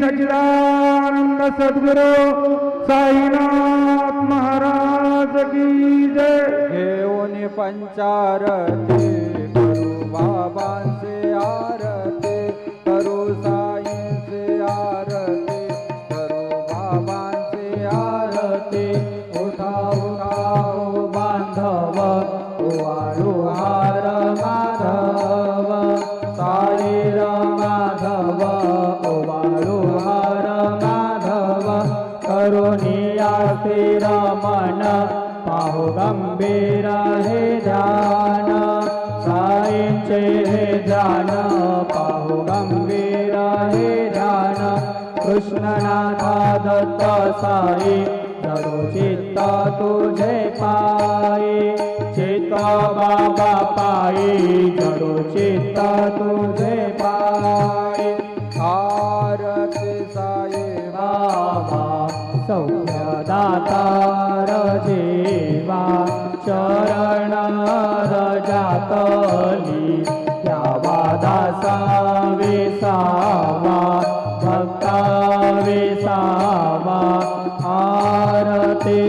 सच्चिदानंद सद्गुरु साईनाथ महाराज की जय। घेऊन पंचारती करू बाबांचे आरती, करू साईंचे आरती, करू बाबांचे आरती। उठा उठा ओ बांधव, ओवाळू हार माधव, साईर माधव, ओवाळू हार माधव। करुणी आस्थिर मन, पाहू गंभीर हे ध्यान, साईंचे हे ध्यान, पाहू गंभीर हे ध्यान। कृष्णनाथा दत्त साई, जडो चित्त तुझे पायी, चित्त बाबा पायी, जडो चित्त तुझे पायी। आरती साई बाबा, सौख्यदातार जीवा, चरण रजातली, द्यावा दासा विसावा, भक्ता विसावा। आरती